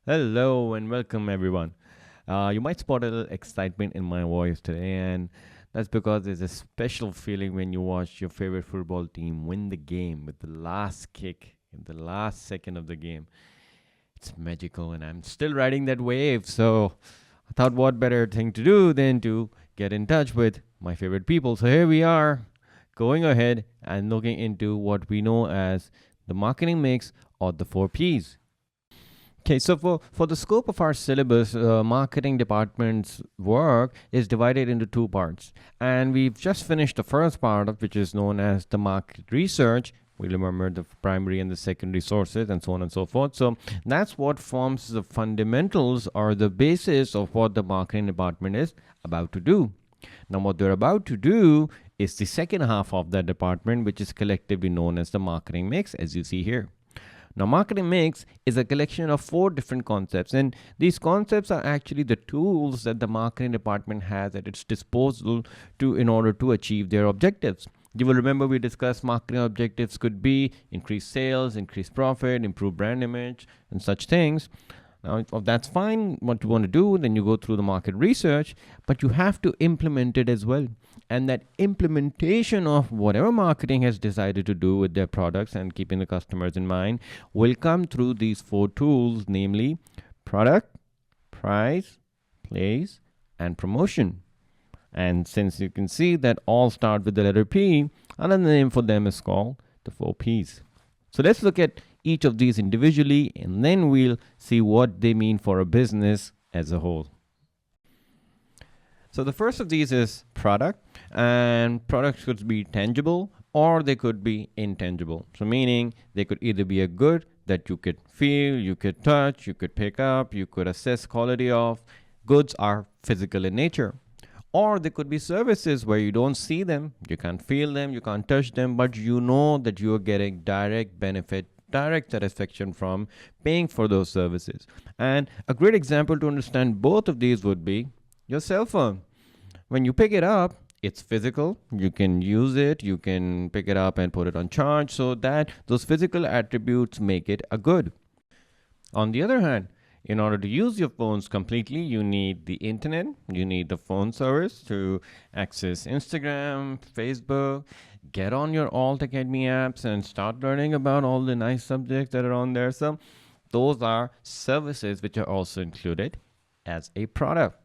Hello and welcome, everyone. You might spot a little excitement in my voice today, and that's because there's a special feeling when you watch your favorite football team win the game with the last kick in the last second of the game. It's magical, and I'm still riding that wave. So I thought, what better thing to do than to get in touch with my favorite people? So here we are, going ahead and looking into what we know as the marketing mix or the 4Ps. Okay, so for the scope of our syllabus, marketing department's work is divided into two parts. And we've just finished the first part of which is known as the market research. We remember the primary and the secondary sources and so on and so forth. So that's what forms the fundamentals or the basis of what the marketing department is about to do. Now, what they're about to do is the second half of that department, which is collectively known as the marketing mix, as you see here. Now, marketing mix is a collection of four different concepts, and these concepts are actually the tools that the marketing department has at its disposal to in order to achieve their objectives. You will remember we discussed marketing objectives could be increase sales, increase profit, improve brand image, and such things. Now, if that's fine, what you want to do, then you go through the market research, but you have to implement it as well. And that implementation of whatever marketing has decided to do with their products and keeping the customers in mind will come through these four tools, namely product, price, place, and promotion. And since you can see that all start with the letter P, another name for them is called the 4Ps. So let's look at each of these individually and then we'll see what they mean for a business as a whole. So the first of these is product, and products could be tangible or they could be intangible. So meaning they could either be a good that you could feel, you could touch, you could pick up, you could assess quality of. Goods are physical in nature. Or they could be services where you don't see them, you can't feel them, you can't touch them, but you know that you are getting direct benefit, direct satisfaction from paying for those services. And a great example to understand both of these would be your cell phone. When you pick it up, it's physical. You can use it, you can pick it up and put it on charge, so that those physical attributes make it a good. On the other hand, in order to use your phones completely, you need the internet, you need the phone service to access Instagram, Facebook, get on your Alt Academy apps and start learning about all the nice subjects that are on there. So, those are services which are also included as a product.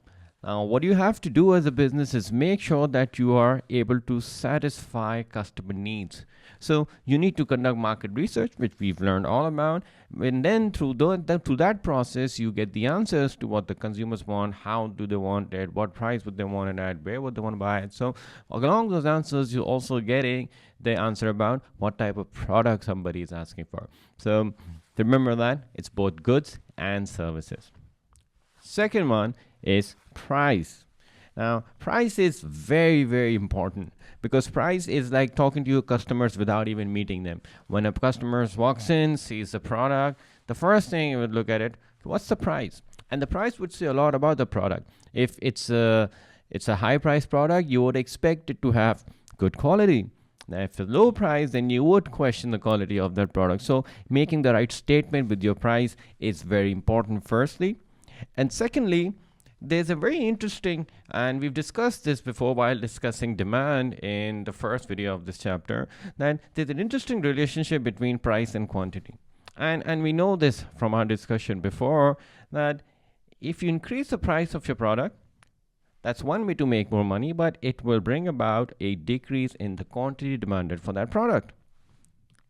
Now, what you have to do as a business is make sure that you are able to satisfy customer needs. So you need to conduct market research, which we've learned all about. And then through that process, you get the answers to what the consumers want, how do they want it, what price would they want it at, where would they want to buy it. So along those answers, you're also getting the answer about what type of product somebody is asking for. So remember that it's both goods and services. Second one is price. Now, price is very, very important because price is like talking to your customers without even meeting them. When a customer walks in, sees the product, the first thing you would look at it, what's the price? And the price would say a lot about the product. If it's a high price product, you would expect it to have good quality. Now, if it's low price, then you would question the quality of that product. So making the right statement with your price is very important, firstly. And secondly, there's a very interesting, and we've discussed this before while discussing demand in the first video of this chapter, that there's an interesting relationship between price and quantity. And we know this from our discussion before that if you increase the price of your product, that's one way to make more money, but it will bring about a decrease in the quantity demanded for that product.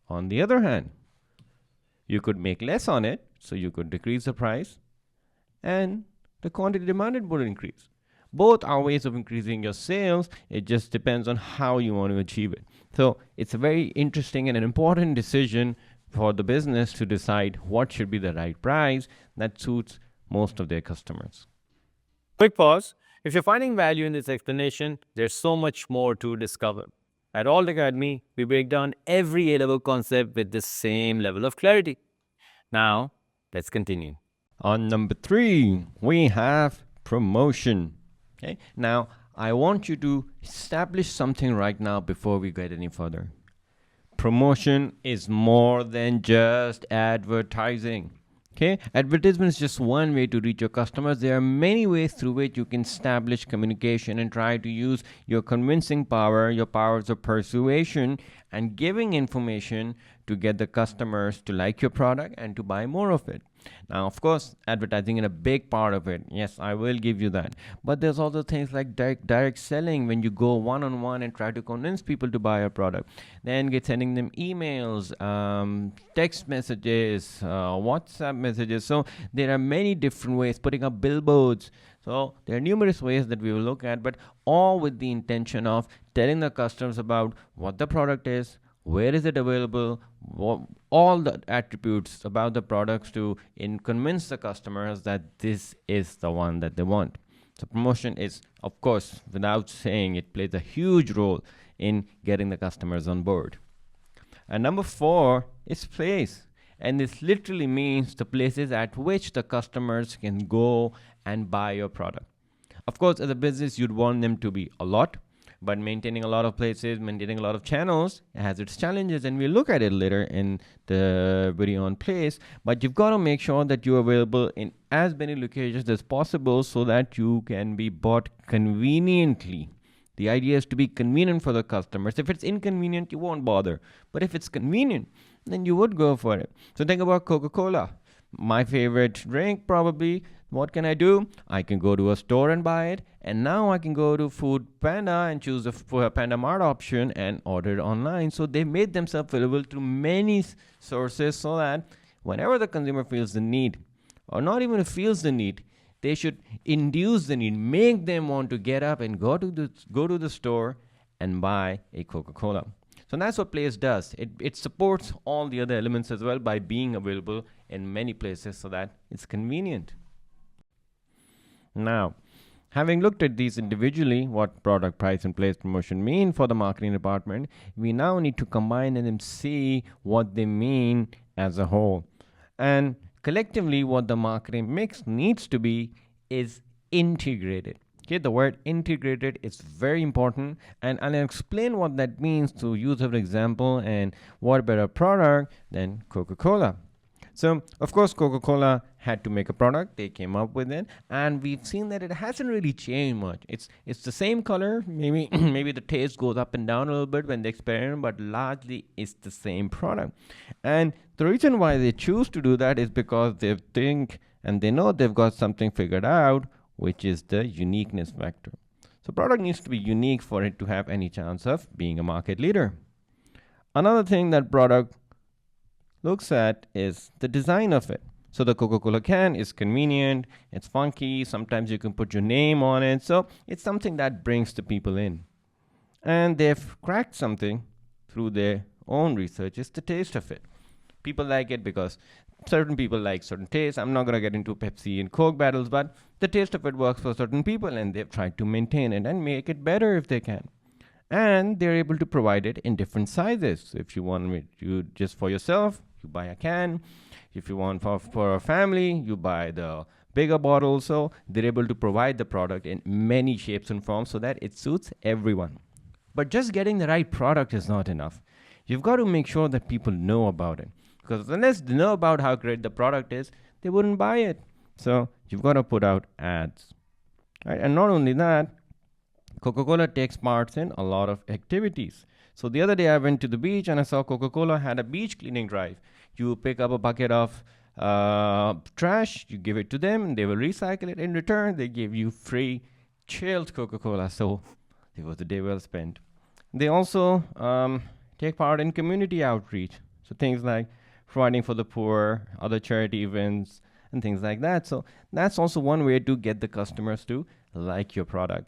On the other hand, you could make less on it, so you could decrease the price, and the quantity demanded would increase. Both are ways of increasing your sales. It just depends on how you want to achieve it. So it's a very interesting and an important decision for the business to decide what should be the right price that suits most of their customers. Quick pause. If you're finding value in this explanation, there's so much more to discover. At Alt Academy, we break down every A-level concept with the same level of clarity. Now, let's continue. On number 3, we have promotion. Okay. Now, I want you to establish something right now before we get any further. Promotion is more than just advertising. Okay, advertisement is just one way to reach your customers. There are many ways through which you can establish communication and try to use your convincing power, your powers of persuasion, and giving information to get the customers to like your product and to buy more of it. Now, of course, advertising is a big part of it. Yes, I will give you that. But there's also things like direct selling, when you go one on one and try to convince people to buy a product. Then get sending them emails, text messages, WhatsApp messages. So there are many different ways, putting up billboards. So there are numerous ways that we will look at, but all with the intention of telling the customers about what the product is, where is it available, all the attributes about the products to convince the customers that this is the one that they want. So promotion is, of course, without saying, it plays a huge role in getting the customers on board. And number 4 is place. And this literally means the places at which the customers can go and buy your product. Of course, as a business, you'd want them to be a lot, but maintaining a lot of places, maintaining a lot of channels has its challenges, and we'll look at it later in the video on place. But you've got to make sure that you're available in as many locations as possible so that you can be bought conveniently. The idea is to be convenient for the customers. If it's inconvenient, you won't bother. But if it's convenient, then you would go for it. So think about Coca-Cola. My favorite drink, probably. What can I do? I can go to a store and buy it. And now I can go to Food Panda and choose the Panda Mart option and order it online. So they made themselves available to many sources so that whenever the consumer feels the need, or not even feels the need, they should induce the need, make them want to get up and go to the store and buy a Coca-Cola. So that's what Place does. It supports all the other elements as well by being available in many places so that it's convenient. Now, having looked at these individually, what product, price, and place promotion mean for the marketing department, we now need to combine them and see what they mean as a whole. And collectively, what the marketing mix needs to be is integrated. Okay, the word integrated is very important, and I'll explain what that means through use of an example and what better product than Coca-Cola. So, of course, Coca-Cola had to make a product. They came up with it, and we've seen that it hasn't really changed much. It's the same color. Maybe maybe the taste goes up and down a little bit when they experiment, but largely it's the same product. And the reason why they choose to do that is because they think and they know they've got something figured out, which is the uniqueness factor. So product needs to be unique for it to have any chance of being a market leader. Another thing that product looks at is the design of it. So the Coca-Cola can is convenient, it's funky, sometimes you can put your name on it. So it's something that brings the people in. And they've cracked something through their own research, is the taste of it. People like it because certain people like certain tastes. I'm not going to get into Pepsi and Coke battles, but the taste of it works for certain people, and they've tried to maintain it and make it better if they can. And they're able to provide it in different sizes. So if you want it just for yourself, you buy a can. If you want for a family, you buy the bigger bottle. So they're able to provide the product in many shapes and forms so that it suits everyone. But just getting the right product is not enough. You've got to make sure that people know about it. Because unless they know about how great the product is, they wouldn't buy it. So you've got to put out ads. Right? And not only that, Coca-Cola takes part in a lot of activities. So the other day I went to the beach and I saw Coca-Cola had a beach cleaning drive. You pick up a bucket of trash, you give it to them, and they will recycle it. In return, they give you free chilled Coca-Cola. So it was a day well spent. They also take part in community outreach. So things like providing for the poor, other charity events, and things like that. So that's also one way to get the customers to like your product.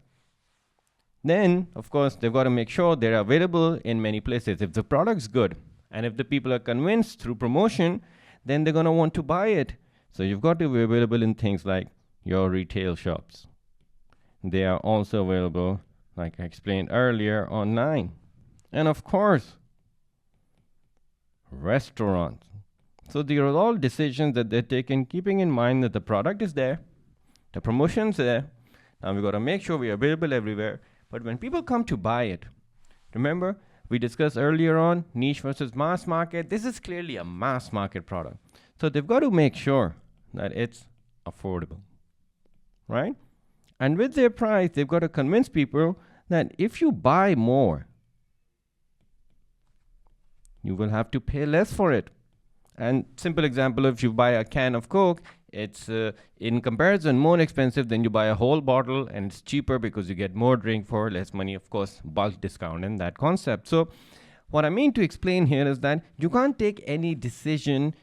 Then, of course, they've got to make sure they're available in many places. If the product's good, and if the people are convinced through promotion, then they're going to want to buy it. So you've got to be available in things like your retail shops. They are also available, like I explained earlier, online. And of course, restaurants. So these are all decisions that they're taking, keeping in mind that the product is there, the promotion's there. Now we've got to make sure we're available everywhere. But when people come to buy it, remember, we discussed earlier on niche versus mass market. This is clearly a mass market product. So they've got to make sure that it's affordable, right? And with their price, they've got to convince people that if you buy more, you will have to pay less for it. And simple example, if you buy a can of Coke, it's in comparison more expensive than you buy a whole bottle, and it's cheaper because you get more drink for less money. Of course, bulk discount and that concept. So what I mean to explain here is that you can't take any decision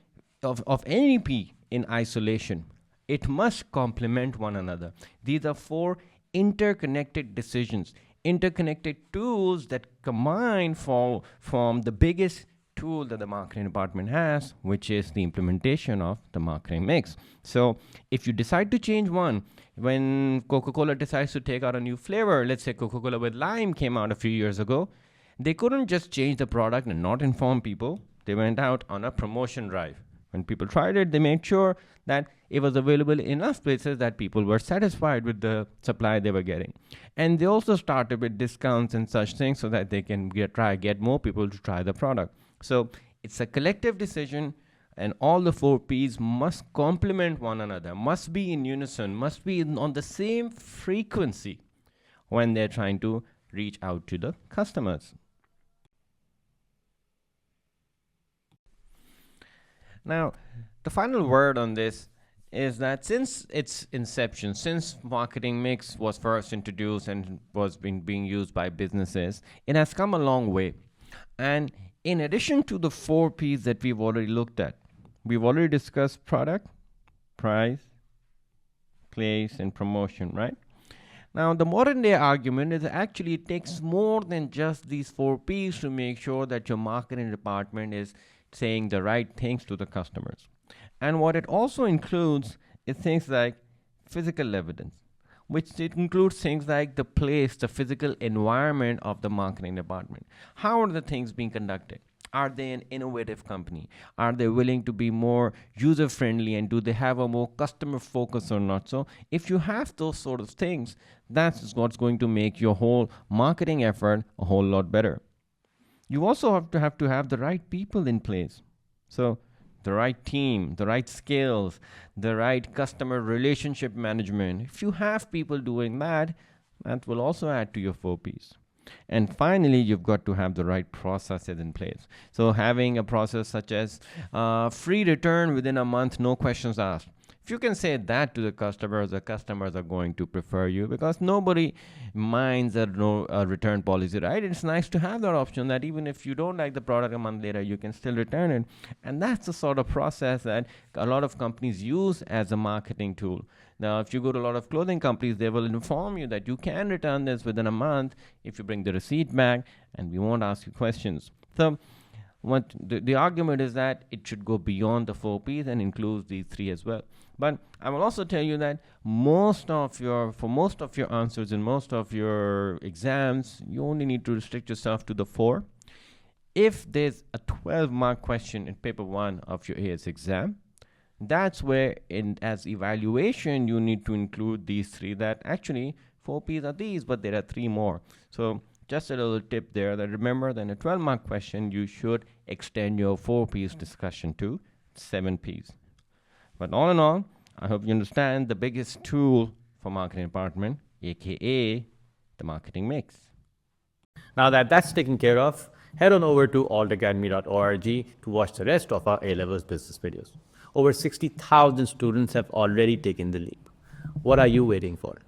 of any P in isolation. It must complement one another. These are four interconnected decisions, interconnected tools that combine from the biggest tool that the marketing department has, which is the implementation of the marketing mix. So if you decide to change one, when Coca-Cola decides to take out a new flavor, let's say Coca-Cola with lime came out a few years ago, they couldn't just change the product and not inform people. They went out on a promotion drive. When people tried it, they made sure that it was available in enough places that people were satisfied with the supply they were getting. And they also started with discounts and such things so that they can get more people to try the product. So it's a collective decision, and all the 4Ps must complement one another, must be in unison, must be on the same frequency when they're trying to reach out to the customers. Now, the final word on this is that since its inception, since marketing mix was first introduced and was being used by businesses, it has come a long way. And in addition to the 4Ps that we've already looked at, we've already discussed product, price, place, and promotion, right? Now, the modern day argument is actually it takes more than just these 4Ps to make sure that your marketing department is saying the right things to the customers. And what it also includes is things like physical evidence, which it includes things like the place, the physical environment of the marketing department. How are the things being conducted? Are they an innovative company? Are they willing to be more user friendly, and do they have a more customer focus or not? So if you have those sort of things, that's what's going to make your whole marketing effort a whole lot better. You also have to have the right people in place. So the right team, the right skills, the right customer relationship management. If you have people doing that, that will also add to your 4Ps. And finally, you've got to have the right processes in place. So having a process such as free return within a month, no questions asked. If you can say that to the customers are going to prefer you, because nobody minds a return policy, right? It's nice to have that option that even if you don't like the product a month later, you can still return it. And that's the sort of process that a lot of companies use as a marketing tool. Now, if you go to a lot of clothing companies, they will inform you that you can return this within a month if you bring the receipt back, and we won't ask you questions. So what the argument is that it should go beyond the 4Ps and includes these three as well. But I will also tell you that for most of your answers in most of your exams, you only need to restrict yourself to the 4. If there's a 12-mark question in paper 1 of your AS exam, that's where as evaluation you need to include these 3. That actually 4Ps are these, but there are 3 more. So just a little tip there, that remember that in a 12-mark question you should extend your 4Ps discussion to 7 Ps. But all in all, I hope you understand the biggest tool for marketing department, aka the marketing mix. Now that that's taken care of, head on over to altacademy.org to watch the rest of our A-Levels business videos. Over 60,000 students have already taken the leap. What are you waiting for?